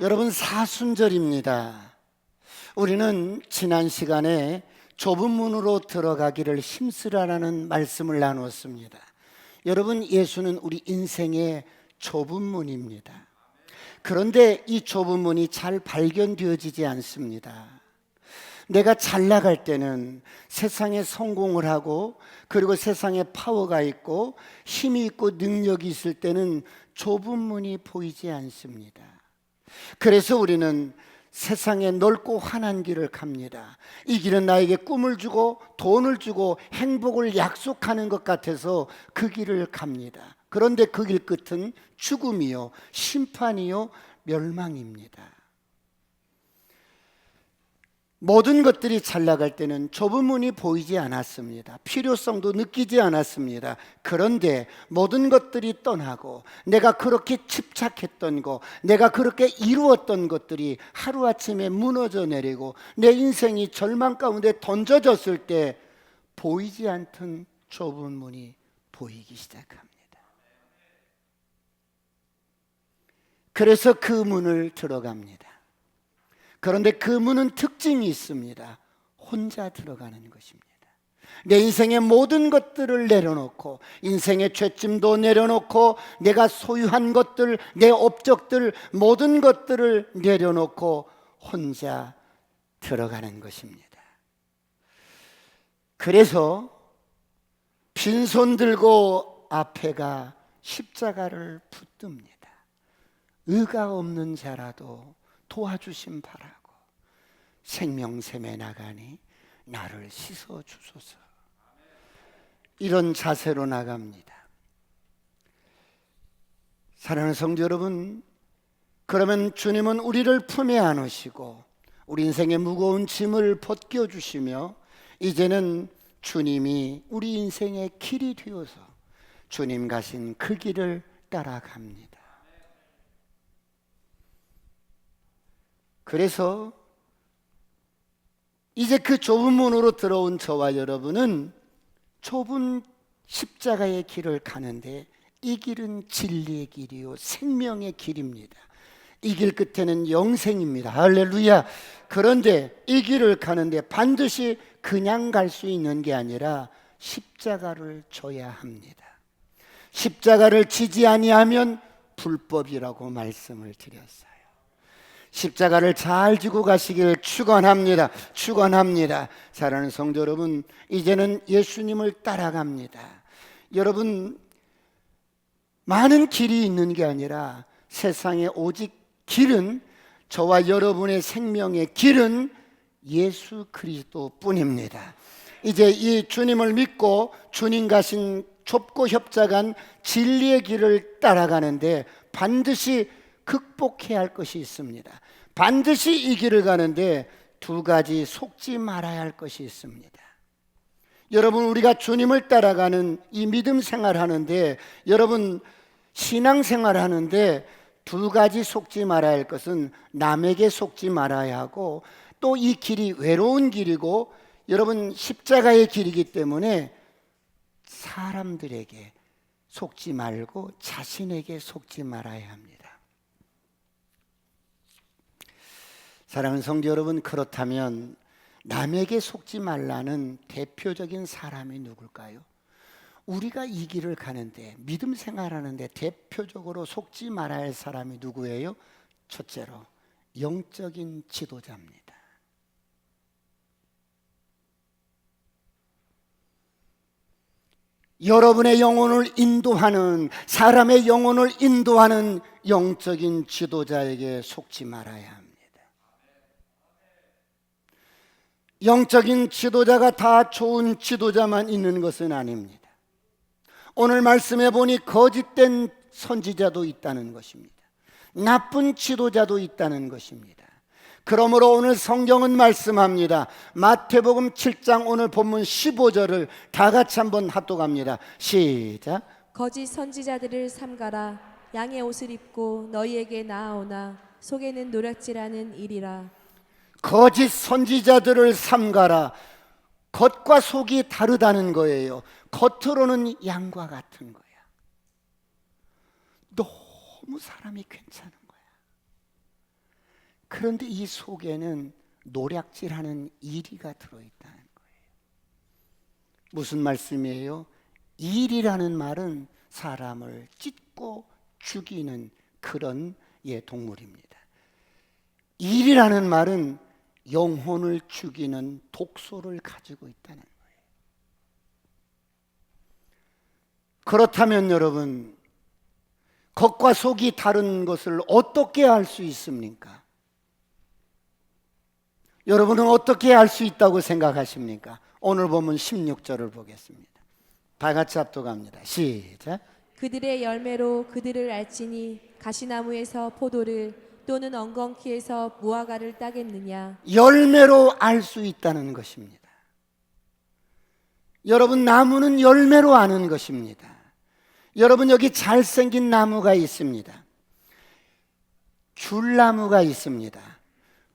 여러분, 사순절입니다. 우리는 지난 시간에 좁은 문으로 들어가기를 힘쓰라라는 말씀을 나눴습니다. 여러분, 예수는 우리 인생의 좁은 문입니다. 그런데 이 좁은 문이 잘 발견되어지지 않습니다. 내가 잘 나갈 때는 세상에 성공을 하고, 그리고 세상에 파워가 있고 힘이 있고 능력이 있을 때는 좁은 문이 보이지 않습니다. 그래서 우리는 세상에 넓고 환한 길을 갑니다. 이 길은 나에게 꿈을 주고 돈을 주고 행복을 약속하는 것 같아서 그 길을 갑니다. 그런데 그 길 끝은 죽음이요, 심판이요, 멸망입니다. 모든 것들이 잘 나갈 때는 좁은 문이 보이지 않았습니다. 필요성도 느끼지 않았습니다. 그런데 모든 것들이 떠나고 내가 그렇게 집착했던 것, 내가 그렇게 이루었던 것들이 하루아침에 무너져 내리고 내 인생이 절망 가운데 던져졌을 때 보이지 않던 좁은 문이 보이기 시작합니다. 그래서 그 문을 들어갑니다. 그런데 그 문은 특징이 있습니다. 혼자 들어가는 것입니다. 내 인생의 모든 것들을 내려놓고, 인생의 죄짐도 내려놓고, 내가 소유한 것들, 내 업적들, 모든 것들을 내려놓고 혼자 들어가는 것입니다. 그래서 빈손 들고 앞에가 십자가를 붙듭니다. 의가 없는 자라도 도와주심 바라고 생명샘에 나가니 나를 씻어 주소서. 이런 자세로 나갑니다. 사랑하는 성도 여러분, 그러면 주님은 우리를 품에 안으시고 우리 인생의 무거운 짐을 벗겨주시며 이제는 주님이 우리 인생의 길이 되어서 주님 가신 그 길을 따라갑니다. 그래서 이제 그 좁은 문으로 들어온 저와 여러분은 좁은 십자가의 길을 가는데, 이 길은 진리의 길이요 생명의 길입니다. 이 길 끝에는 영생입니다. 할렐루야. 그런데 이 길을 가는데 반드시 그냥 갈 수 있는 게 아니라 십자가를 져야 합니다. 십자가를 지지 아니하면 불법이라고 말씀을 드렸어요. 십자가를 잘 지고 가시길 축원합니다. 축원합니다. 사랑하는 성도 여러분, 이제는 예수님을 따라갑니다. 여러분, 많은 길이 있는 게 아니라 세상에 오직 길은, 저와 여러분의 생명의 길은 예수 그리스도뿐입니다. 이제 이 주님을 믿고 주님 가신 좁고 협착한 진리의 길을 따라가는데 반드시 극복해야 할 것이 있습니다. 반드시 이 길을 가는데 두 가지 속지 말아야 할 것이 있습니다. 여러분, 우리가 주님을 따라가는 이 믿음 생활하는데, 여러분 신앙 생활하는데 두 가지 속지 말아야 할 것은 남에게 속지 말아야 하고, 또 이 길이 외로운 길이고 여러분 십자가의 길이기 때문에 사람들에게 속지 말고 자신에게 속지 말아야 합니다. 사랑하는 성도 여러분, 그렇다면 남에게 속지 말라는 대표적인 사람이 누굴까요? 우리가 이 길을 가는데, 믿음 생활하는데 대표적으로 속지 말아야 할 사람이 누구예요? 첫째로 영적인 지도자입니다. 여러분의 영혼을 인도하는, 사람의 영혼을 인도하는 영적인 지도자에게 속지 말아야 합니다. 영적인 지도자가 다 좋은 지도자만 있는 것은 아닙니다. 오늘 말씀해 보니 거짓된 선지자도 있다는 것입니다. 나쁜 지도자도 있다는 것입니다. 그러므로 오늘 성경은 말씀합니다. 마태복음 7장 오늘 본문 15절을 다 같이 한번 합독합니다. 시작. 거짓 선지자들을 삼가라. 양의 옷을 입고 너희에게 나아오나 속에는 노략질하는 일이라. 거짓 선지자들을 삼가라. 겉과 속이 다르다는 거예요. 겉으로는 양과 같은 거야. 너무 사람이 괜찮은 거야. 그런데 이 속에는 노략질하는 이리가 들어있다는 거예요. 무슨 말씀이에요? 일이라는 말은 사람을 찢고 죽이는 그런 동물입니다. 일이라는 말은 영혼을 죽이는 독소를 가지고 있다는 거예요. 그렇다면 여러분, 겉과 속이 다른 것을 어떻게 알 수 있습니까? 여러분은 어떻게 알 수 있다고 생각하십니까? 오늘 보면 16절을 보겠습니다. 다 같이 합독합니다. 시작. 그들의 열매로 그들을 알지니 가시나무에서 포도를 또는 엉겅퀴에서 무화과를 따겠느냐. 열매로 알 수 있다는 것입니다. 여러분, 나무는 열매로 아는 것입니다. 여러분, 여기 잘생긴 나무가 있습니다. 귤나무가 있습니다.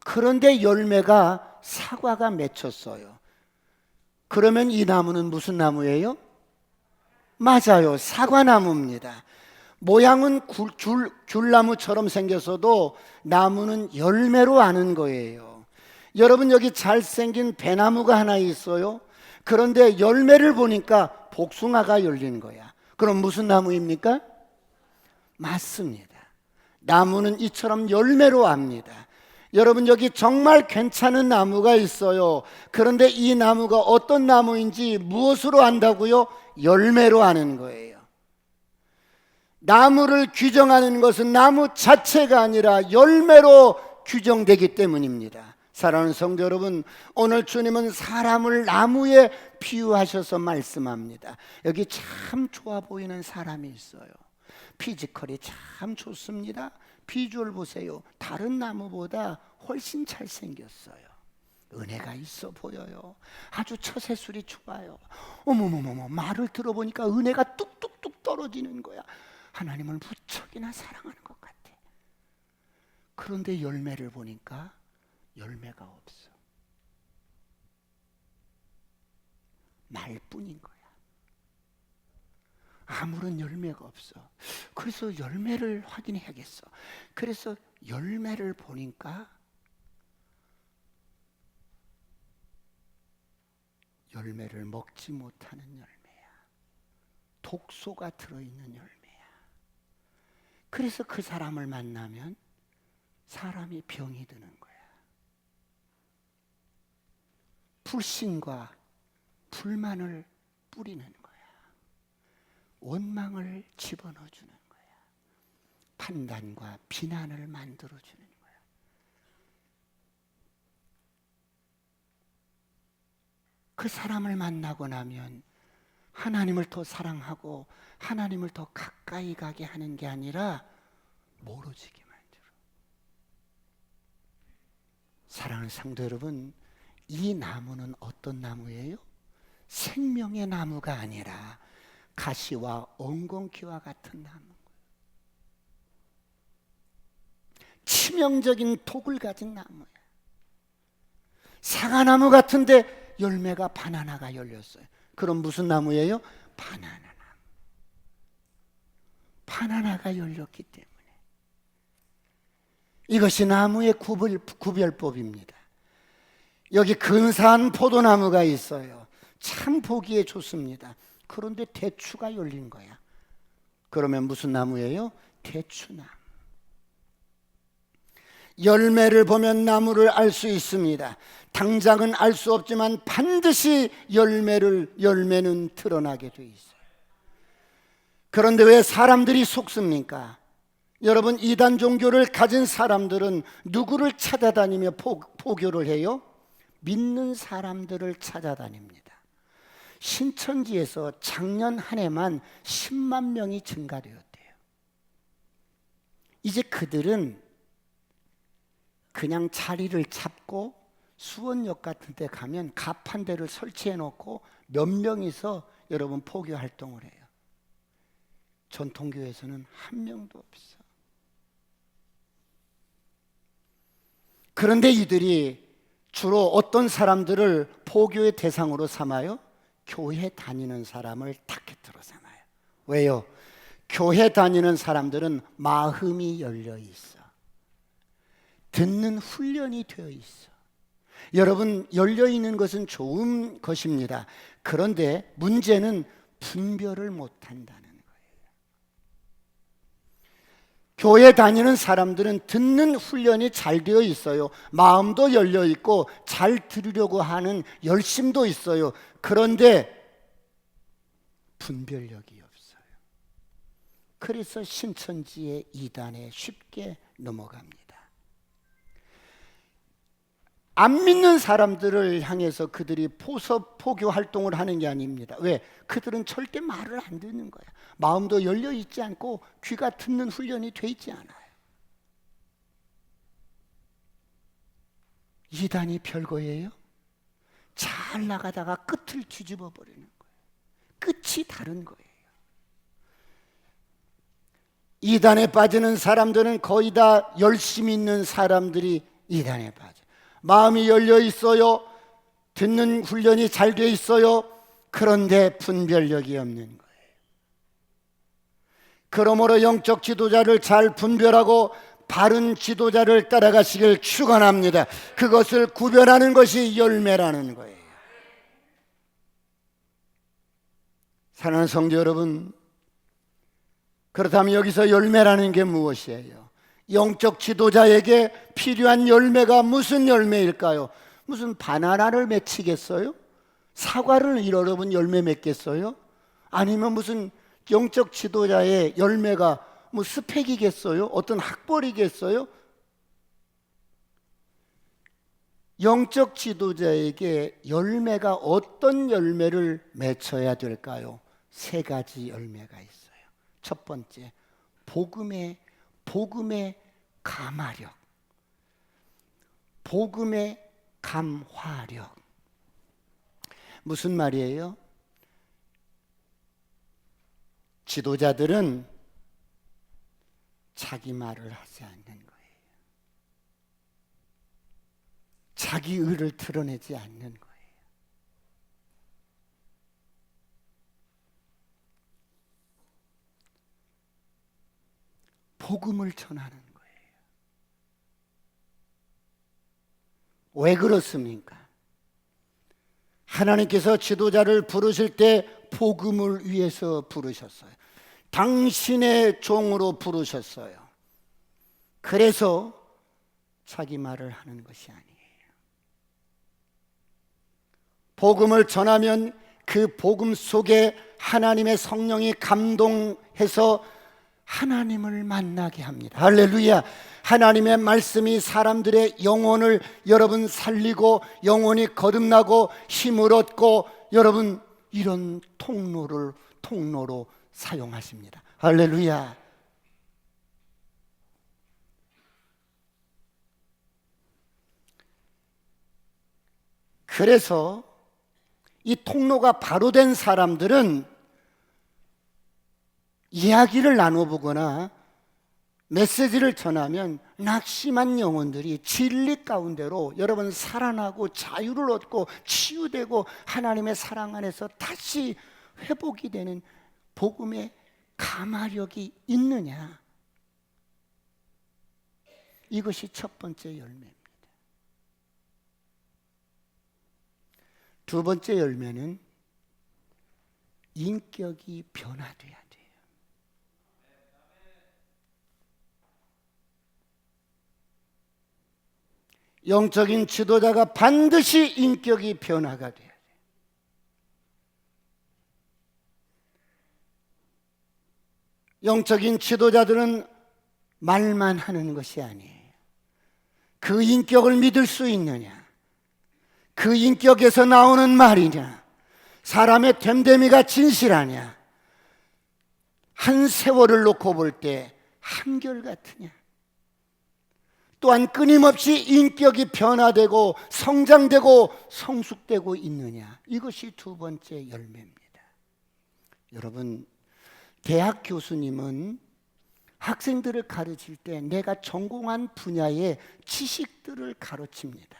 그런데 열매가 사과가 맺혔어요. 그러면 이 나무는 무슨 나무예요? 맞아요, 사과나무입니다. 모양은 귤나무처럼 생겼어도 나무는 열매로 아는 거예요. 여러분, 여기 잘생긴 배나무가 하나 있어요. 그런데 열매를 보니까 복숭아가 열린 거야. 그럼 무슨 나무입니까? 맞습니다. 나무는 이처럼 열매로 압니다. 여러분, 여기 정말 괜찮은 나무가 있어요. 그런데 이 나무가 어떤 나무인지 무엇으로 안다고요? 열매로 아는 거예요. 나무를 규정하는 것은 나무 자체가 아니라 열매로 규정되기 때문입니다. 사랑하는 성도 여러분, 오늘 주님은 사람을 나무에 비유하셔서 말씀합니다. 여기 참 좋아 보이는 사람이 있어요. 피지컬이 참 좋습니다. 비주얼 보세요. 다른 나무보다 훨씬 잘생겼어요. 은혜가 있어 보여요. 아주 처세술이 좋아요. 어머머머머, 말을 들어보니까 은혜가 뚝뚝뚝 떨어지는 거야. 하나님을 무척이나 사랑하는 것 같아. 그런데 열매를 보니까 열매가 없어. 말뿐인 거야. 아무런 열매가 없어. 그래서 열매를 확인해야겠어. 그래서 열매를 보니까 열매를 먹지 못하는 열매야. 독소가 들어있는 열매야. 그래서 그 사람을 만나면 사람이 병이 드는 거야. 불신과 불만을 뿌리는 거야. 원망을 집어넣어주는 거야. 판단과 비난을 만들어주는 거야. 그 사람을 만나고 나면 하나님을 더 사랑하고 하나님을 더 가까이 가게 하는 게 아니라 멀어지게 만들어. 사랑하는 성도 여러분, 이 나무는 어떤 나무예요? 생명의 나무가 아니라 가시와 엉겅퀴와 같은 나무. 치명적인 독을 가진 나무야. 사과나무 같은데 열매가 바나나가 열렸어요. 그럼 무슨 나무예요? 바나나 나무. 바나나가 열렸기 때문에. 이것이 나무의 구별법입니다. 여기 근사한 포도나무가 있어요. 참 보기에 좋습니다. 그런데 대추가 열린 거야. 그러면 무슨 나무예요? 대추나무. 열매를 보면 나무를 알 수 있습니다. 당장은 알 수 없지만 반드시 열매는 드러나게 돼 있어요. 그런데 왜 사람들이 속습니까? 여러분, 이단 종교를 가진 사람들은 누구를 찾아다니며 포교를 해요? 믿는 사람들을 찾아다닙니다. 신천지에서 작년 한 해만 10만 명이 증가되었대요. 이제 그들은 그냥 자리를 잡고 수원역 같은 데 가면 가판대를 설치해 놓고 몇 명이서 여러분 포교 활동을 해요. 전통교회에서는 한 명도 없어. 그런데 이들이 주로 어떤 사람들을 포교의 대상으로 삼아요? 교회 다니는 사람을 타겟으로 삼아요. 왜요? 교회 다니는 사람들은 마음이 열려 있어. 듣는 훈련이 되어 있어. 여러분, 열려 있는 것은 좋은 것입니다. 그런데 문제는 분별을 못한다는 거예요. 교회 다니는 사람들은 듣는 훈련이 잘 되어 있어요. 마음도 열려 있고 잘 들으려고 하는 열심도 있어요. 그런데 분별력이 없어요. 그래서 신천지의 이단에 쉽게 넘어갑니다. 안 믿는 사람들을 향해서 그들이 포교 활동을 하는 게 아닙니다. 왜? 그들은 절대 말을 안 듣는 거야. 마음도 열려 있지 않고 귀가 듣는 훈련이 돼 있지 않아요. 이단이 별거예요? 잘 나가다가 끝을 뒤집어 버리는 거예요. 끝이 다른 거예요. 이단에 빠지는 사람들은 거의 다 열심히 있는 사람들이 이단에 빠져. 마음이 열려 있어요. 듣는 훈련이 잘 돼 있어요. 그런데 분별력이 없는 거예요. 그러므로 영적 지도자를 잘 분별하고 바른 지도자를 따라가시길 축원합니다. 그것을 구별하는 것이 열매라는 거예요. 사랑하는 성도 여러분, 그렇다면 여기서 열매라는 게 무엇이에요? 영적 지도자에게 필요한 열매가 무슨 열매일까요? 무슨 바나나를 맺히겠어요? 사과를 여러분 열매 맺겠어요? 아니면 무슨 영적 지도자의 열매가 뭐 스펙이겠어요? 어떤 학벌이겠어요? 영적 지도자에게 열매가 어떤 열매를 맺혀야 될까요? 세 가지 열매가 있어요. 첫 번째, 복음의 감화력, 복음의 감화력. 무슨 말이에요? 지도자들은 자기 말을 하지 않는 거예요. 자기 의를 드러내지 않는 거예요. 복음을 전하는 거예요. 왜 그렇습니까? 하나님께서 지도자를 부르실 때 복음을 위해서 부르셨어요. 당신의 종으로 부르셨어요. 그래서 자기 말을 하는 것이 아니에요. 복음을 전하면 그 복음 속에 하나님의 성령이 감동해서 하나님을 만나게 합니다. 할렐루야. 하나님의 말씀이 사람들의 영혼을 여러분 살리고 영혼이 거듭나고 힘을 얻고 여러분 이런 통로로 사용하십니다. 할렐루야. 그래서 이 통로가 바로 된 사람들은 이야기를 나눠보거나 메시지를 전하면 낙심한 영혼들이 진리 가운데로 여러분 살아나고 자유를 얻고 치유되고 하나님의 사랑 안에서 다시 회복이 되는 복음의 감화력이 있느냐? 이것이 첫 번째 열매입니다. 두 번째 열매는 인격이 변화돼야 돼요. 영적인 지도자가 반드시 인격이 변화가 돼야 돼요. 영적인 지도자들은 말만 하는 것이 아니에요. 그 인격을 믿을 수 있느냐? 그 인격에서 나오는 말이냐? 사람의 됨됨이가 진실하냐? 한 세월을 놓고 볼 때 한결같으냐? 또한 끊임없이 인격이 변화되고 성장되고 성숙되고 있느냐? 이것이 두 번째 열매입니다. 여러분, 대학 교수님은 학생들을 가르칠 때 내가 전공한 분야의 지식들을 가르칩니다.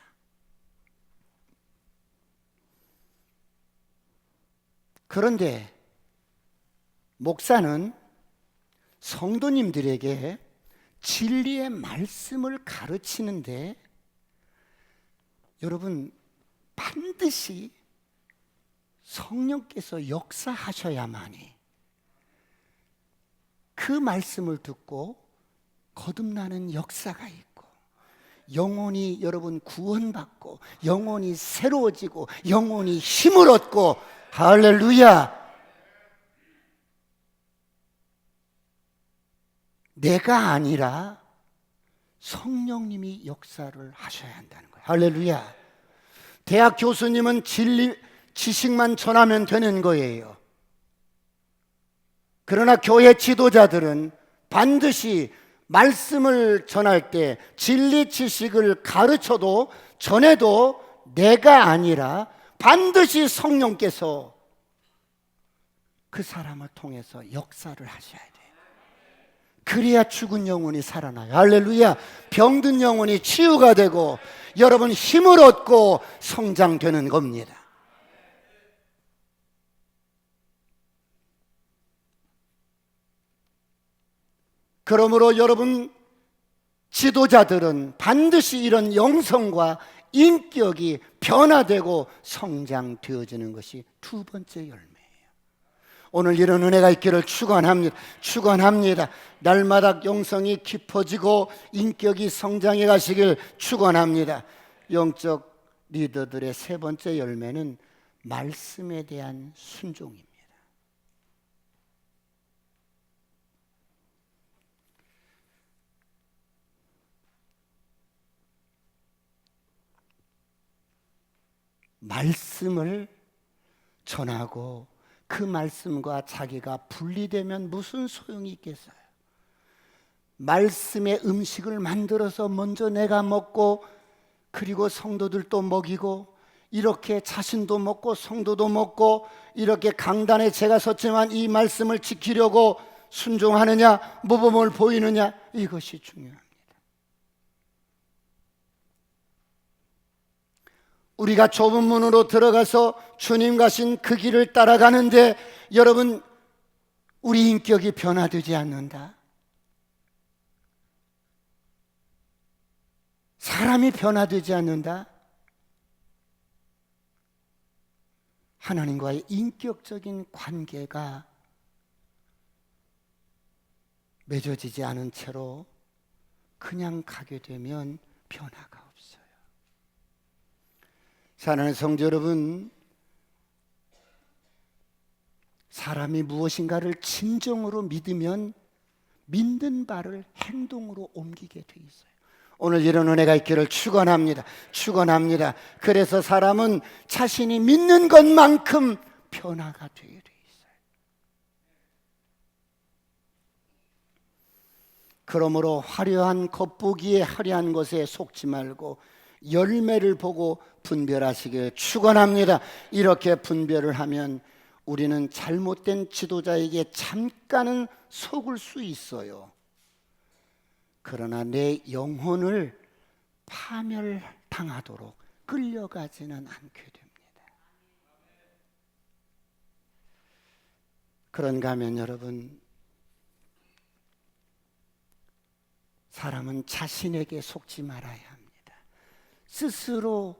그런데 목사는 성도님들에게 진리의 말씀을 가르치는데 여러분 반드시 성령께서 역사하셔야만이 그 말씀을 듣고 거듭나는 역사가 있고 영혼이 여러분 구원받고 영혼이 새로워지고 영혼이 힘을 얻고 할렐루야. 내가 아니라 성령님이 역사를 하셔야 한다는 거예요. 할렐루야. 대학 교수님은 진리 지식만 전하면 되는 거예요. 그러나 교회 지도자들은 반드시 말씀을 전할 때 진리 지식을 가르쳐도 전해도 내가 아니라 반드시 성령께서 그 사람을 통해서 역사를 하셔야 돼요. 그래야 죽은 영혼이 살아나요. 할렐루야. 병든 영혼이 치유가 되고 여러분 힘을 얻고 성장되는 겁니다. 그러므로 여러분 지도자들은 반드시 이런 영성과 인격이 변화되고 성장되어지는 것이 두 번째 열매예요. 오늘 이런 은혜가 있기를 축원합니다. 날마다 영성이 깊어지고 인격이 성장해 가시길 축원합니다. 영적 리더들의 세 번째 열매는 말씀에 대한 순종입니다. 말씀을 전하고 그 말씀과 자기가 분리되면 무슨 소용이 있겠어요? 말씀의 음식을 만들어서 먼저 내가 먹고 그리고 성도들도 먹이고 이렇게 자신도 먹고 성도도 먹고 이렇게 강단에 제가 섰지만 이 말씀을 지키려고 순종하느냐 모범을 보이느냐 이것이 중요합니다. 우리가 좁은 문으로 들어가서 주님 가신 그 길을 따라가는데 여러분 우리 인격이 변화되지 않는다. 사람이 변화되지 않는다. 하나님과의 인격적인 관계가 맺어지지 않은 채로 그냥 가게 되면 변화가 없어요. 사랑하는 성도 여러분, 사람이 무엇인가를 진정으로 믿으면 믿는 바를 행동으로 옮기게 돼 있어요. 오늘 이런 은혜가 있기를 축원합니다. 그래서 사람은 자신이 믿는 것만큼 변화가 되게 돼 있어요. 그러므로 화려한 겉보기에 화려한 것에 속지 말고 열매를 보고 분별하시길 축원합니다. 이렇게 분별을 하면 우리는 잘못된 지도자에게 잠깐은 속을 수 있어요. 그러나 내 영혼을 파멸당하도록 끌려가지는 않게 됩니다. 그런가 하면 여러분, 사람은 자신에게 속지 말아야 합니다. 스스로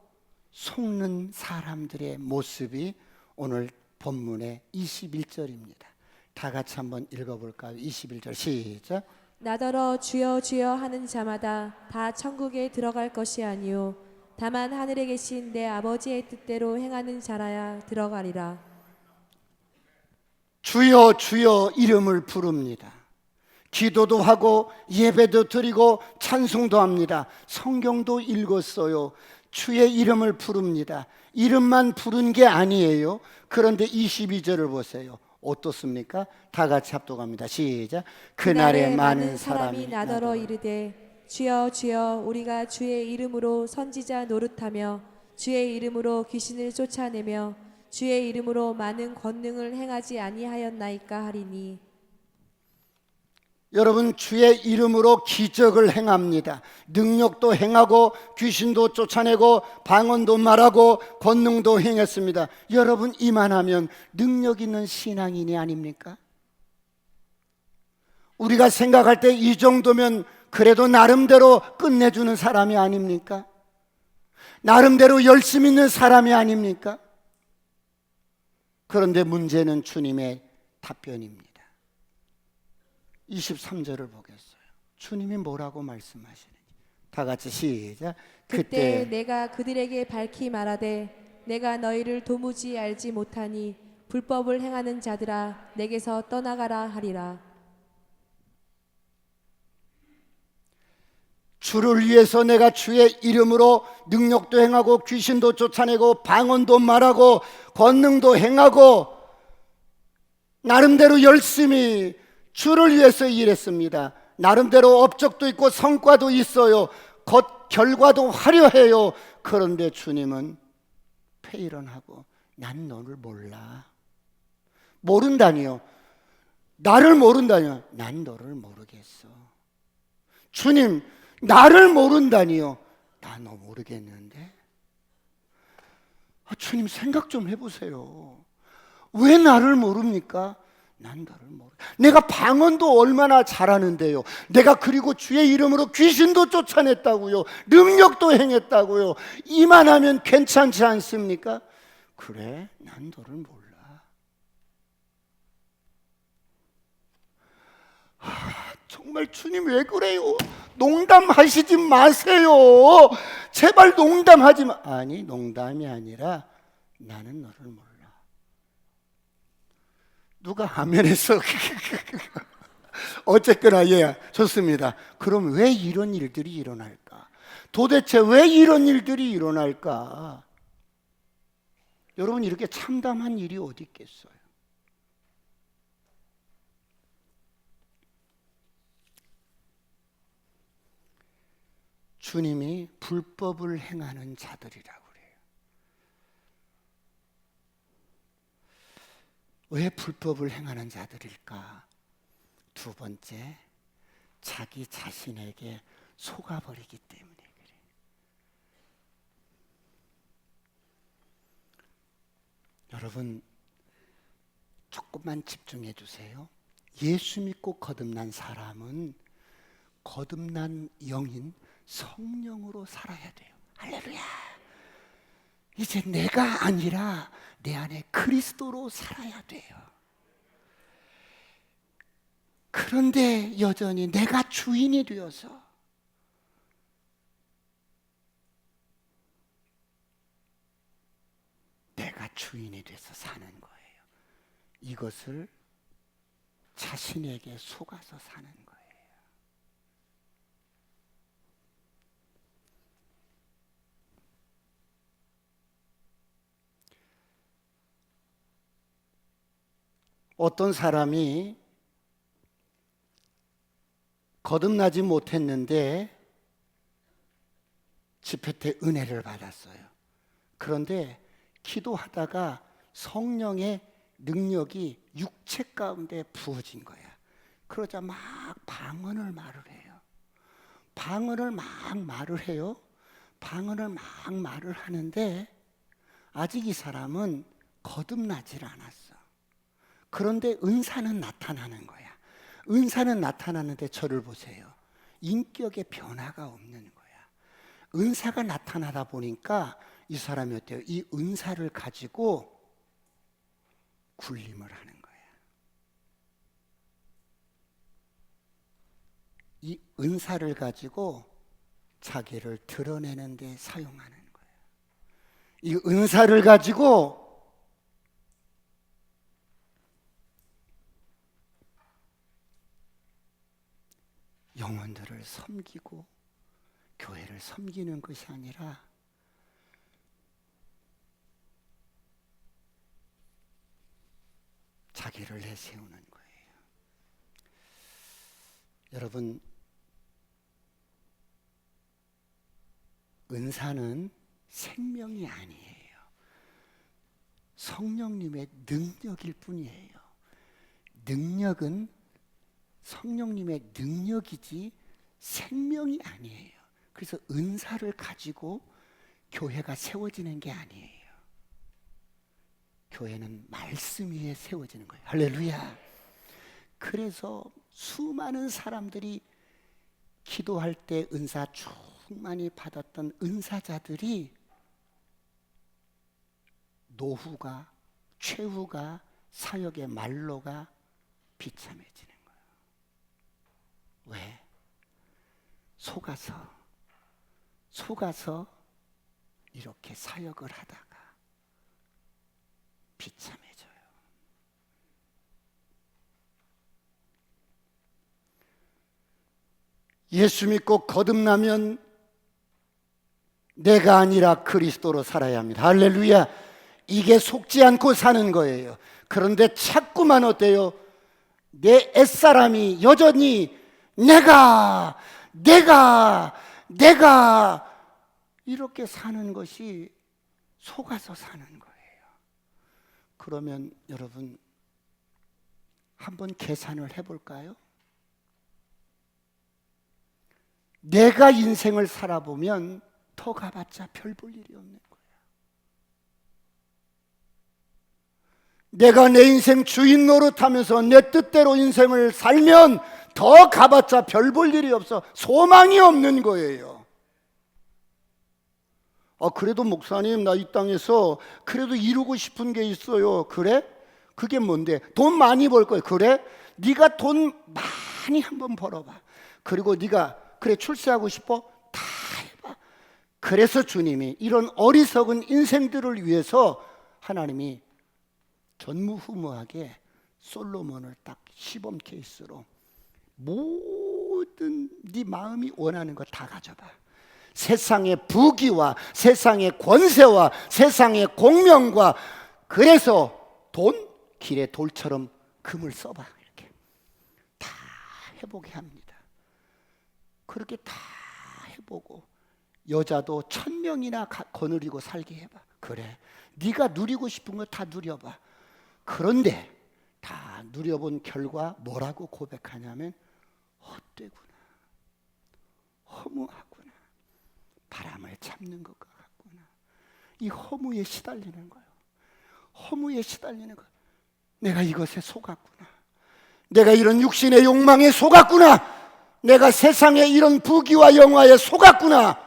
속는 사람들의 모습이 오늘 본문의 21절입니다. 다 같이 한번 읽어볼까요? 21절 시작. 나더러 주여 주여 하는 자마다 다 천국에 들어갈 것이 아니요 다만 하늘에 계신 내 아버지의 뜻대로 행하는 자라야 들어가리라. 주여 주여 이름을 부릅니다. 기도도 하고 예배도 드리고 찬송도 합니다. 성경도 읽었어요. 주의 이름을 부릅니다. 이름만 부른 게 아니에요. 그런데 22절을 보세요. 어떻습니까? 다 같이 합독합니다. 시작. 그날에 많은 사람이 나더러 이르되 주여 주여 우리가 주의 이름으로 선지자 노릇하며 주의 이름으로 귀신을 쫓아내며 주의 이름으로 많은 권능을 행하지 아니하였나이까 하리니. 여러분, 주의 이름으로 기적을 행합니다. 능력도 행하고 귀신도 쫓아내고 방언도 말하고 권능도 행했습니다. 여러분, 이만하면 능력 있는 신앙인이 아닙니까? 우리가 생각할 때 이 정도면 그래도 나름대로 끝내주는 사람이 아닙니까? 나름대로 열심히 있는 사람이 아닙니까? 그런데 문제는 주님의 답변입니다. 23절을 보겠어요. 주님이 뭐라고 말씀하시는지. 다 같이 시작. 그때 내가 그들에게 밝히 말하되 내가 너희를 도무지 알지 못하니 불법을 행하는 자들아 내게서 떠나가라 하리라. 주를 위해서 내가 주의 이름으로 능력도 행하고 귀신도 쫓아내고 방언도 말하고 권능도 행하고 나름대로 열심히 주를 위해서 일했습니다. 나름대로 업적도 있고 성과도 있어요. 결과도 화려해요. 그런데 주님은 폐일원하고 난 너를 몰라. 모른다니요. 나를 모른다니요. 난 너를 모르겠어. 주님, 나를 모른다니요. 나 너 모르겠는데. 주님 생각 좀 해보세요. 왜 나를 모릅니까? 난 너를 모르. 내가 방언도 얼마나 잘하는데요. 내가 그리고 주의 이름으로 귀신도 쫓아냈다고요. 능력도 행했다고요. 이만하면 괜찮지 않습니까? 그래, 난 너를 몰라. 정말 주님 왜 그래요? 농담하시지 마세요. 제발 농담하지 마. 아니, 농담이 아니라 나는 너를 몰라. 누가 아멘했어? 어쨌거나 예, 좋습니다. 그럼 왜 이런 일들이 일어날까? 도대체 왜 이런 일들이 일어날까? 여러분, 이렇게 참담한 일이 어디 있겠어요? 주님이 불법을 행하는 자들이라고 그래요. 왜 불법을 행하는 자들일까? 두 번째, 자기 자신에게 속아버리기 때문에 그래요. 여러분, 조금만 집중해 주세요. 예수 믿고 거듭난 사람은 거듭난 영인 성령으로 살아야 돼요. 할렐루야. 이제 내가 아니라 내 안에 그리스도로 살아야 돼요. 그런데 여전히 내가 주인이 되어서 내가 주인이 돼서 사는 거예요. 이것을 자신에게 속아서 사는 거예요. 어떤 사람이 거듭나지 못했는데 집회 때 은혜를 받았어요. 그런데 기도하다가 성령의 능력이 육체 가운데 부어진 거야. 그러자 막 방언을 말을 해요. 방언을 막 말을 해요. 방언을 막 말을 하는데 아직 이 사람은 거듭나질 않았어. 그런데 은사는 나타나는 거야. 은사는 나타나는데 저를 보세요. 인격의 변화가 없는 거야. 은사가 나타나다 보니까 이 사람이 어때요? 이 은사를 가지고 굴림을 하는 거야. 이 은사를 가지고 자기를 드러내는 데 사용하는 거야. 이 은사를 가지고 영혼들을 섬기고 교회를 섬기는 것이 아니라 자기를 내세우는 거예요. 여러분, 은사는 생명이 아니에요. 성령님의 능력일 뿐이에요. 능력은 성령님의 능력이지 생명이 아니에요. 그래서 은사를 가지고 교회가 세워지는 게 아니에요. 교회는 말씀 위에 세워지는 거예요. 할렐루야. 그래서 수많은 사람들이 기도할 때 은사 충만히 받았던 은사자들이 노후가, 최후가, 사역의 말로가 비참해지는 거예요. 왜? 속아서 이렇게 사역을 하다가 비참해져요. 예수 믿고 거듭나면 내가 아니라 그리스도로 살아야 합니다. 할렐루야. 이게 속지 않고 사는 거예요. 그런데 자꾸만 어때요? 내 옛사람이 여전히 내가 이렇게 사는 것이 속아서 사는 거예요. 그러면 여러분 한번 계산을 해볼까요? 내가 인생을 살아보면 더 가봤자 별 볼 일이 없는 거예요. 내가 내 인생 주인 노릇하면서 내 뜻대로 인생을 살면 더 가봤자 별 볼 일이 없어. 소망이 없는 거예요. 그래도 목사님, 나 이 땅에서 그래도 이루고 싶은 게 있어요. 그래? 그게 뭔데? 돈 많이 벌 거야. 그래? 네가 돈 많이 한번 벌어봐. 그리고 네가 그래 출세하고 싶어? 다 해봐. 그래서 주님이 이런 어리석은 인생들을 위해서 하나님이 전무후무하게 솔로몬을 딱 시범 케이스로 모든 네 마음이 원하는 거 다 가져봐. 세상의 부귀와 세상의 권세와 세상의 공명과, 그래서 돈, 길에 돌처럼 금을 써봐. 이렇게 다 해보게 합니다. 그렇게 다 해보고 여자도 1000명이나 거느리고 살게 해봐. 그래, 네가 누리고 싶은 거 다 누려봐. 그런데 다 누려본 결과 뭐라고 고백하냐면 헛되구나, 허무하구나, 바람을 잡는 것과 같구나. 이 허무에 시달리는 거예요. 허무에 시달리는 거예요. 내가 이것에 속았구나. 내가 이런 육신의 욕망에 속았구나. 내가 세상의 이런 부귀와 영화에 속았구나.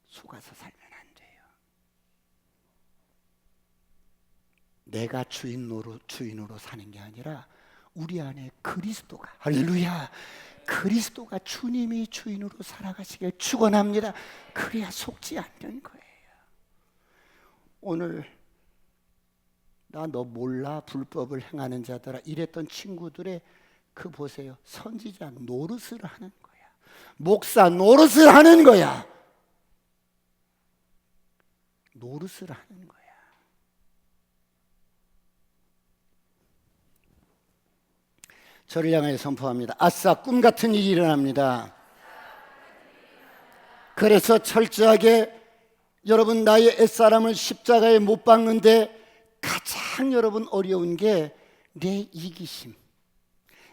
속아서 살면 안 돼요. 내가 주인으로 사는 게 아니라 우리 안에 그리스도가, 할렐루야, 그리스도가 주님이 주인으로 살아가시길 축원합니다. 그래야 속지 않는 거예요. 오늘 나 너 몰라, 불법을 행하는 자들아, 이랬던 친구들의 그 보세요, 선지자 노릇을 하는 거야. 목사 노릇을 하는 거야. 노릇을 하는 거야. 저를 향하여 선포합니다. 아싸, 꿈 같은 일이 일어납니다. 그래서 철저하게 여러분, 나의 옛사람을 십자가에 못 박는데 가장 여러분 어려운 게 내 이기심.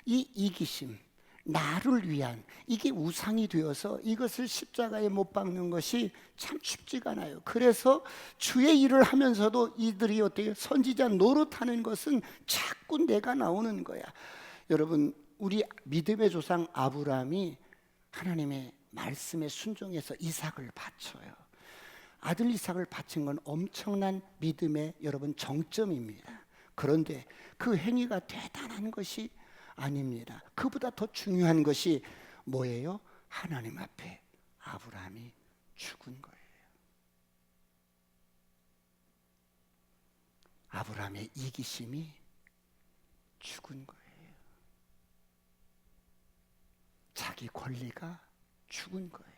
이 이기심, 나를 위한, 이게 우상이 되어서 이것을 십자가에 못 박는 것이 참 쉽지가 않아요. 그래서 주의 일을 하면서도 이들이 어때요? 선지자 노릇하는 것은 자꾸 내가 나오는 거야. 여러분, 우리 믿음의 조상 아브라함이 하나님의 말씀에 순종해서 이삭을 바쳐요. 아들 이삭을 바친 건 엄청난 믿음의 여러분 정점입니다. 그런데 그 행위가 대단한 것이 아닙니다. 그보다 더 중요한 것이 뭐예요? 하나님 앞에 아브라함이 죽은 거예요. 아브라함의 이기심이 죽은 거예요. 자기 권리가 죽은 거예요.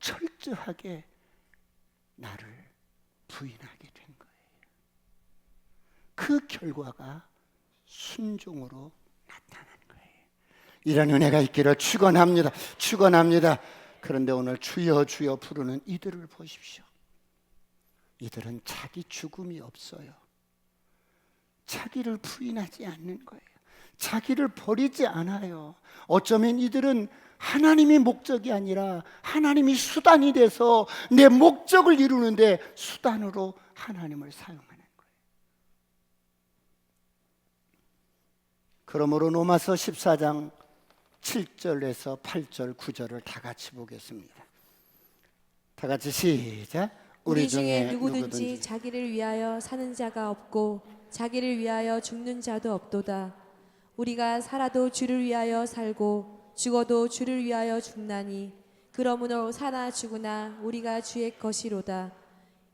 철저하게 나를 부인하게 된 거예요. 그 결과가 순종으로 나타난 거예요. 이런 은혜가 있기를 축원합니다. 축원합니다. 그런데 오늘 주여 주여 부르는 이들을 보십시오. 이들은 자기 죽음이 없어요. 자기를 부인하지 않는 거예요. 자기를 버리지 않아요. 어쩌면 이들은 하나님이 목적이 아니라 하나님이 수단이 돼서 내 목적을 이루는데 수단으로 하나님을 사용하는 거예요. 그러므로 로마서 14장 7절에서 8절 9절을 다 같이 보겠습니다. 다 같이 시작. 우리 중에 누구든지 자기를 위하여 사는 자가 없고 자기를 위하여 죽는 자도 없도다. 우리가 살아도 주를 위하여 살고 죽어도 주를 위하여 죽나니 그러므로 사나 죽으나 우리가 주의 것이로다.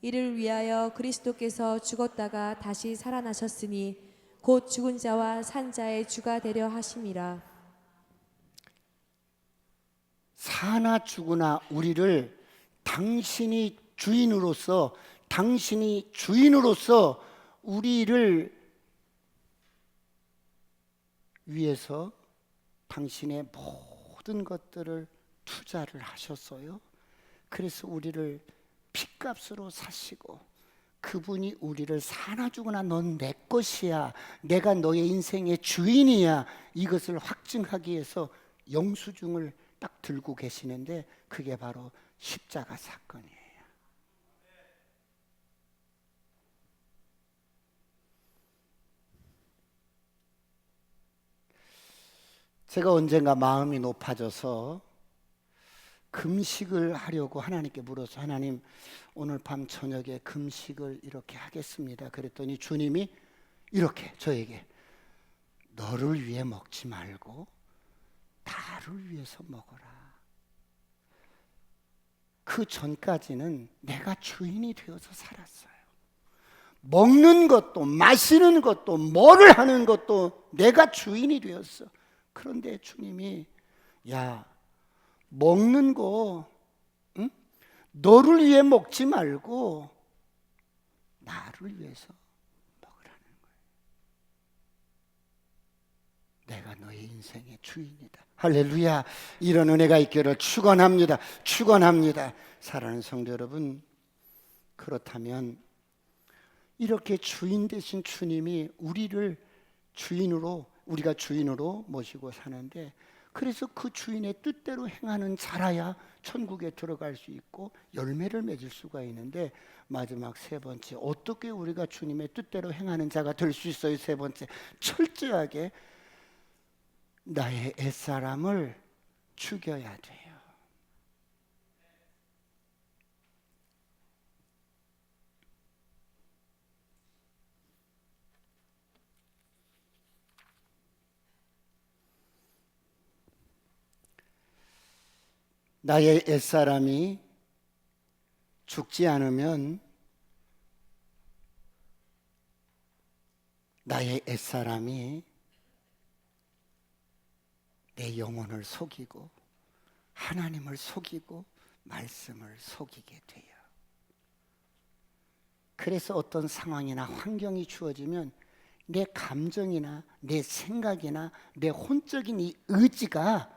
이를 위하여 그리스도께서 죽었다가 다시 살아나셨으니 곧 죽은 자와 산 자의 주가 되려 하심이라. 사나 죽으나 우리를 당신이 주인으로서 우리를 위해서 당신의 모든 것들을 투자를 하셨어요. 그래서 우리를 핏값으로 사시고 그분이 우리를 사나 죽으나 넌 내 것이야, 내가 너의 인생의 주인이야, 이것을 확증하기 위해서 영수증을 딱 들고 계시는데 그게 바로 십자가 사건이에요. 제가 언젠가 마음이 높아져서 금식을 하려고 하나님께 물어서 하나님 오늘 밤 저녁에 금식을 이렇게 하겠습니다. 그랬더니 주님이 이렇게 저에게 너를 위해 먹지 말고 나를 위해서 먹어라. 그 전까지는 내가 주인이 되어서 살았어요. 먹는 것도 마시는 것도 뭐를 하는 것도 내가 주인이 되었어. 그런데 주님이 야 먹는 거 응? 너를 위해 먹지 말고 나를 위해서 먹으라는 거예요. 내가 너의 인생의 주인이다. 할렐루야. 이런 은혜가 있기를 축원합니다. 축원합니다. 사랑하는 성도 여러분, 그렇다면 이렇게 주인 되신 주님이 우리를 우리가 주인으로 모시고 사는데, 그래서 그 주인의 뜻대로 행하는 자라야 천국에 들어갈 수 있고 열매를 맺을 수가 있는데, 마지막 세 번째, 어떻게 우리가 주님의 뜻대로 행하는 자가 될 수 있어요? 세 번째, 철저하게 나의 옛사람을 죽여야 돼요. 나의 옛사람이 죽지 않으면 나의 옛사람이 내 영혼을 속이고 하나님을 속이고 말씀을 속이게 돼요. 그래서 어떤 상황이나 환경이 주어지면 내 감정이나 내 생각이나 내 혼적인 이 의지가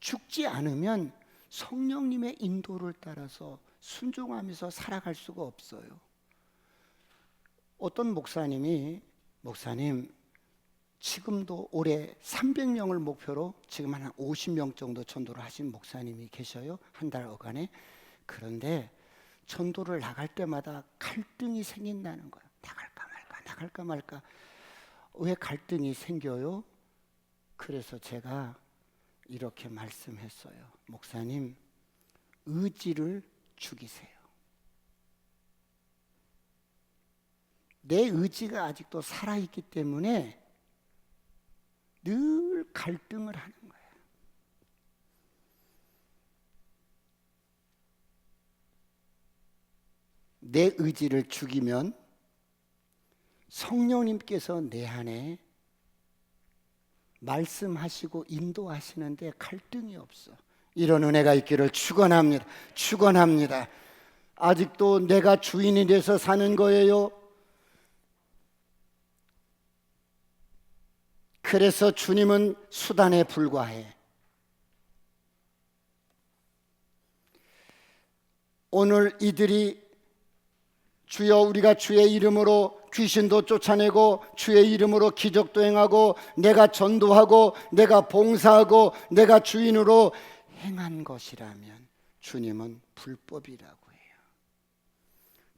죽지 않으면 성령님의 인도를 따라서 순종하면서 살아갈 수가 없어요. 어떤 목사님 지금도 올해 300명을 목표로 지금 한 50명 정도 전도를 하신 목사님이 계셔요. 한 달 어간에. 그런데 전도를 나갈 때마다 갈등이 생긴다는 거야. 나갈까 말까. 왜 갈등이 생겨요? 그래서 제가 이렇게 말씀했어요. 목사님, 의지를 죽이세요. 내 의지가 아직도 살아있기 때문에 늘 갈등을 하는 거예요. 내 의지를 죽이면 성령님께서 내 안에 말씀하시고 인도하시는데 갈등이 없어. 이런 은혜가 있기를 축원합니다. 축원합니다. 아직도 내가 주인이 돼서 사는 거예요. 그래서 주님은 수단에 불과해. 오늘 이들이 주여 우리가 주의 이름으로 귀신도 쫓아내고 주의 이름으로 기적도 행하고 내가 전도하고 내가 봉사하고 내가 주인으로 행한 것이라면 주님은 불법이라고 해요.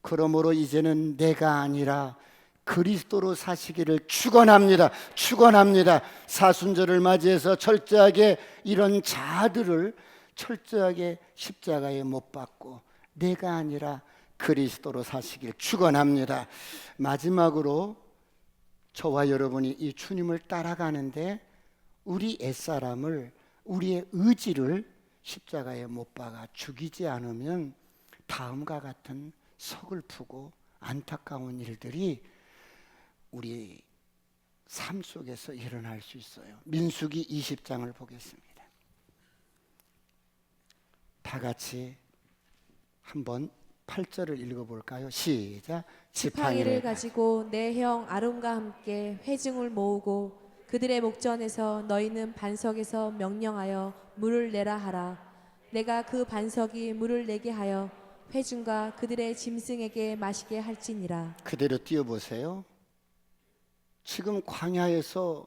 그러므로 이제는 내가 아니라 그리스도로 사시기를 축원합니다. 축원합니다. 사순절을 맞이해서 철저하게 이런 자들을 철저하게 십자가에 못 박고 내가 아니라 그리스도로 사시길 축원합니다. 마지막으로 저와 여러분이 이 주님을 따라가는데 우리 옛사람을, 우리의 의지를 십자가에 못 박아 죽이지 않으면 다음과 같은 서글프고 안타까운 일들이 우리 삶 속에서 일어날 수 있어요. 민수기 20장을 보겠습니다. 다 같이 한번 8절을 읽어볼까요? 시작. 지팡이를 가지고 내 형 아론과 함께 회중을 모으고 그들의 목전에서 너희는 반석에서 명령하여 물을 내라 하라. 내가 그 반석이 물을 내게 하여 회중과 그들의 짐승에게 마시게 할지니라. 그대로 띄워보세요. 지금 광야에서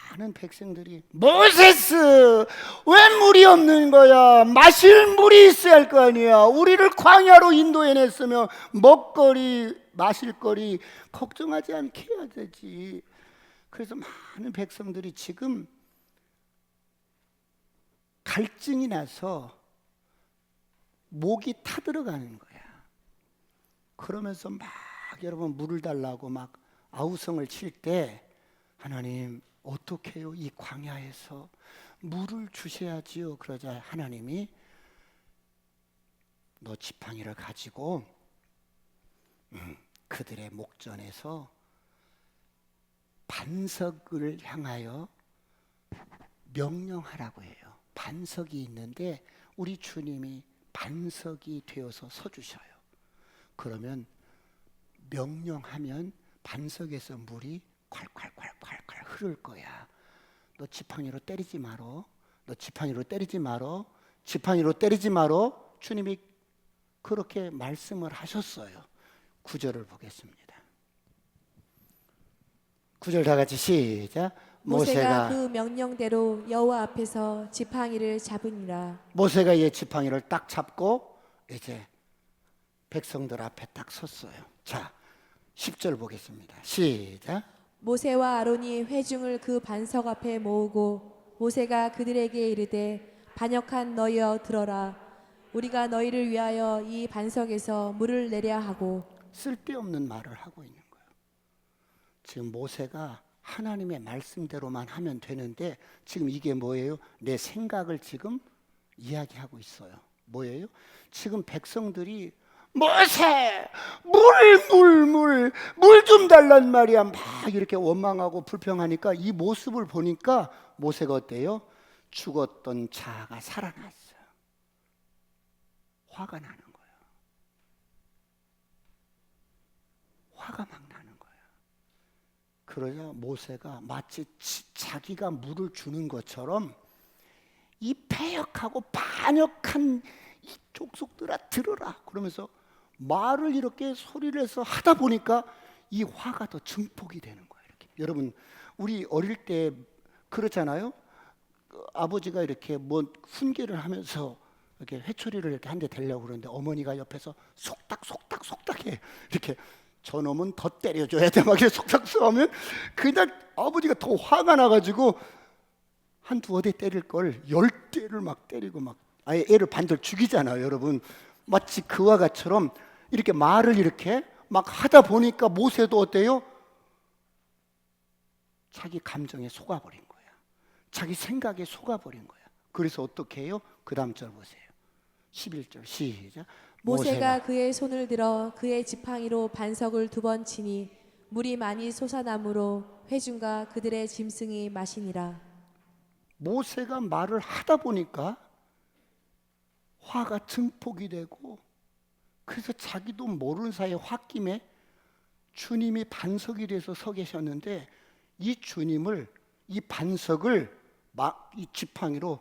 많은 백성들이 모세스 왜 물이 없는 거야? 마실 물이 있어야 할 거 아니야. 우리를 광야로 인도해냈으면 먹거리 마실거리 걱정하지 않게 해야 되지. 그래서 많은 백성들이 지금 갈증이 나서 목이 타들어가는 거야. 그러면서 막 여러분 물을 달라고 막 아우성을 칠 때 하나님 어떻게 해요? 이 광야에서 물을 주셔야지요. 그러자 하나님이 너 지팡이를 가지고 그들의 목전에서 반석을 향하여 명령하라고 해요. 반석이 있는데 우리 주님이 반석이 되어서 서주셔요. 그러면 명령하면 반석에서 물이 콸콸콸콸콸 흐를 거야. 너 지팡이로 때리지 마라. 너 지팡이로 때리지 마라. 지팡이로 때리지 마라. 주님이 그렇게 말씀을 하셨어요. 9절을 보겠습니다. 9절 다 같이 시작. 모세가 그 명령대로 여호와 앞에서 지팡이를 잡으니라. 모세가 이 지팡이를 딱 잡고 이제 백성들 앞에 딱 섰어요. 자, 10절 보겠습니다. 시작. 모세와 아론이 회중을 그 반석 앞에 모으고 모세가 그들에게 이르되 반역한 너희여 들어라. 우리가 너희를 위하여 이 반석에서 물을 내려 하고. 쓸데없는 말을 하고 있는 거예요. 지금 모세가 하나님의 말씀대로만 하면 되는데 지금 이게 뭐예요? 내 생각을 지금 이야기하고 있어요. 뭐예요? 지금 백성들이 모세 물 좀 달란 말이야 막 이렇게 원망하고 불평하니까 이 모습을 보니까 모세가 어때요? 죽었던 자가 살아났어요. 화가 나는 거예요. 화가 막 나는 거예요. 그러자 모세가 마치 자기가 물을 주는 것처럼 이 패역하고 반역한 이 족속들아 들어라 그러면서 말을 이렇게 소리를 해서 하다 보니까 이 화가 더 증폭이 되는 거예요. 이렇게. 여러분 우리 어릴 때 그렇잖아요. 아버지가 이렇게 뭐 훈계를 하면서 이렇게 회초리를 이렇게 한 대 대려고 그러는데 어머니가 옆에서 속닥해 이렇게 저놈은 더 때려줘야 돼 막 이렇게 속닥 하면 그냥 아버지가 더 화가 나가지고 한 두어 대 때릴 걸 10대를 막 때리고 막 아예 애를 반절 죽이잖아요. 여러분 마치 그와 같처럼 이렇게 말을 이렇게 막 하다 보니까 모세도 어때요? 자기 감정에 속아버린 거야. 자기 생각에 속아버린 거야. 그래서 어떻게 해요? 그 다음 절 보세요. 11절 시작. 모세가 그의 손을 들어 그의 지팡이로 반석을 2번 치니 물이 많이 솟아나므로 회중과 그들의 짐승이 마시니라. 모세가 말을 하다 보니까 화가 증폭이 되고 그래서 자기도 모르는 사이에 홧김에 주님이 반석이 돼서 서 계셨는데 이 주님을 이 반석을 막 이 지팡이로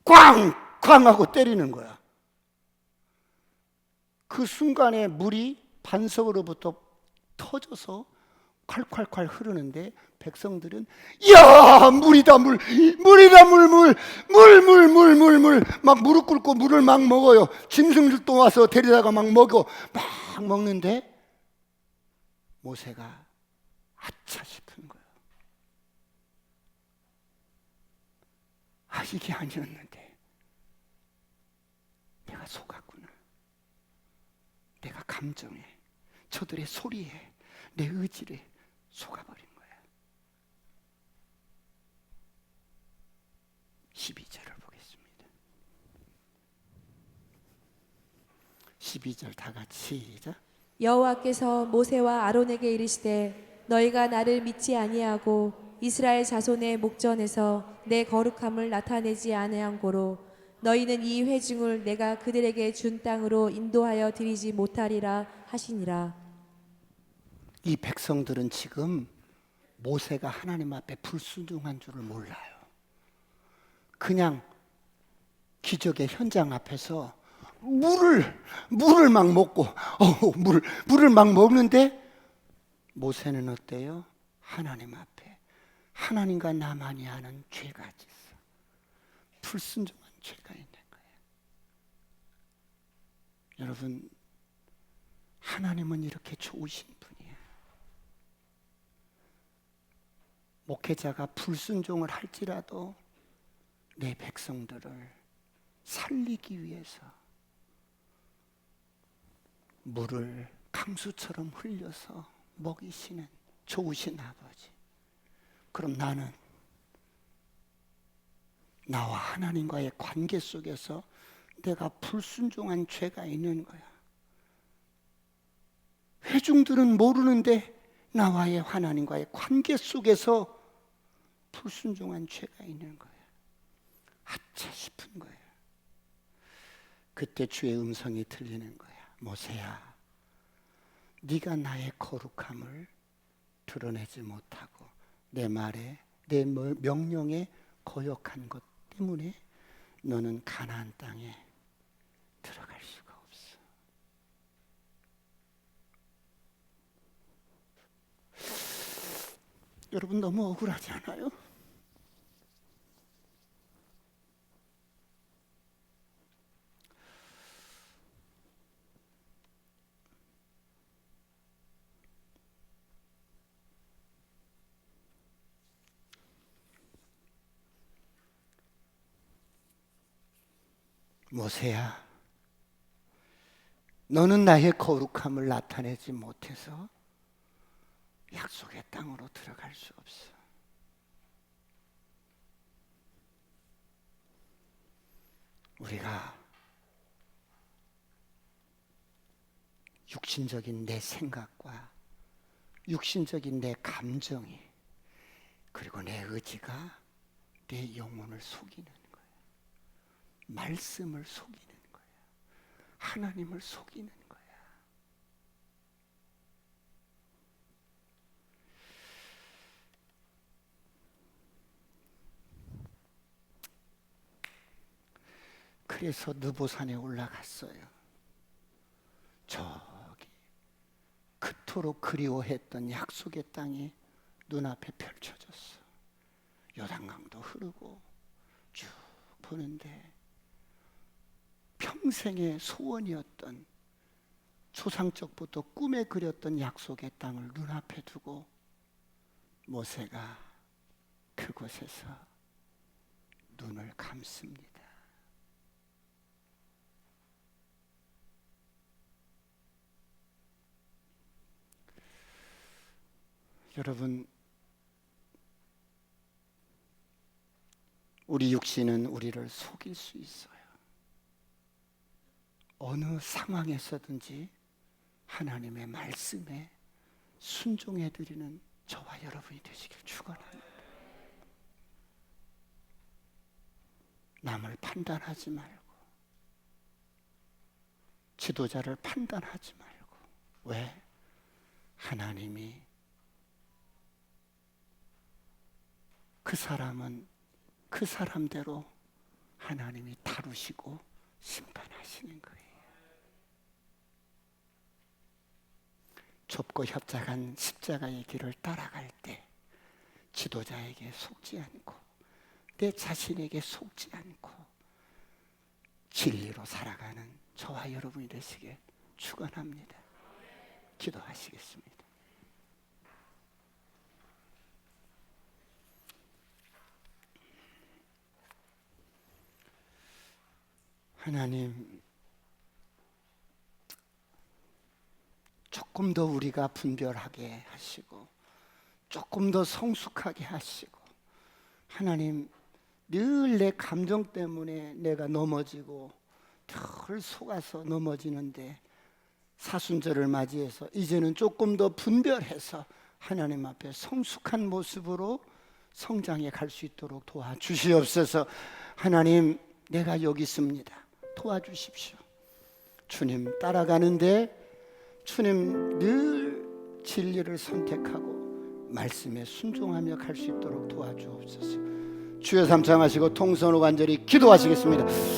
꽝꽝 하고 때리는 거야. 그 순간에 물이 반석으로부터 터져서 콸콸콸 흐르는데 백성들은 야 물이다 물이다 물 막 무릎 꿇고 물을 막 먹어요. 짐승들도 와서 데리다가 막 먹어 막 먹는데 모세가 아차 싶은 거예요. 아, 이게 아니었는데 내가 속았구나. 내가 감정에, 저들의 소리에, 내 의지를 속아버린 거야. 12절을 보겠습니다. 12절 다 같이 시작. 여호와께서 모세와 아론에게 이르시되 너희가 나를 믿지 아니하고 이스라엘 자손의 목전에서 내 거룩함을 나타내지 아니한 고로 너희는 이 회중을 내가 그들에게 준 땅으로 인도하여 드리지 못하리라 하시니라. 이 백성들은 지금 모세가 하나님 앞에 불순종한 줄을 몰라요. 그냥 기적의 현장 앞에서 물을 막 먹고, 물을 막 먹는데 모세는 어때요? 하나님 앞에 하나님과 나만이 아는 죄가 있어. 불순종한 죄가 있는 거예요. 여러분, 하나님은 이렇게 좋으신 분이에요. 목회자가 불순종을 할지라도 내 백성들을 살리기 위해서 물을 강수처럼 흘려서 먹이시는 좋으신 아버지. 그럼 나는 나와 하나님과의 관계 속에서 내가 불순종한 죄가 있는 거야. 회중들은 모르는데 나와의 하나님과의 관계 속에서 불순종한 죄가 있는 거야. 아차 싶은 거야. 그때 주의 음성이 들리는 거야. 모세야, 네가 나의 거룩함을 드러내지 못하고 내 말에, 내 명령에 거역한 것 때문에 너는 가나안 땅에 들어갈 수가 없어. 여러분, 너무 억울하지 않아요? 모세야, 너는 나의 거룩함을 나타내지 못해서 약속의 땅으로 들어갈 수 없어. 우리가 육신적인 내 생각과 육신적인 내 감정이, 그리고 내 의지가 내 영혼을 속이는 거야. 말씀을 속이는 거야. 하나님을 속이는 거야. 그래서 느보산에 올라갔어요. 저기 그토록 그리워했던 약속의 땅이 눈앞에 펼쳐졌어. 요단강도 흐르고 쭉 보는데 평생의 소원이었던, 초상적부터 꿈에 그렸던 약속의 땅을 눈앞에 두고 모세가 그곳에서 눈을 감습니다. 여러분, 우리 육신은 우리를 속일 수 있어요. 어느 상황에서든지 하나님의 말씀에 순종해 드리는 저와 여러분이 되시길 축원합니다. 남을 판단하지 말고, 지도자를 판단하지 말고. 왜? 하나님이 그 사람은 그 사람대로 하나님이 다루시고 심판하시는 거예요. 좁고 협착한 십자가의 길을 따라갈 때 지도자에게 속지 않고 내 자신에게 속지 않고 진리로 살아가는 저와 여러분이 되시길 축원합니다. 기도하시겠습니다. 하나님, 조금 더 우리가 분별하게 하시고 조금 더 성숙하게 하시고, 하나님, 늘 내 감정 때문에 내가 넘어지고 늘 속아서 넘어지는데 사순절을 맞이해서 이제는 조금 더 분별해서 하나님 앞에 성숙한 모습으로 성장해 갈 수 있도록 도와주시옵소서. 하나님, 내가 여기 있습니다. 도와주십시오. 주님 따라가는데 주님 늘 진리를 선택하고 말씀에 순종하며 갈 수 있도록 도와주옵소서. 주여, 삼창하시고 통성으로 간절히 기도하시겠습니다.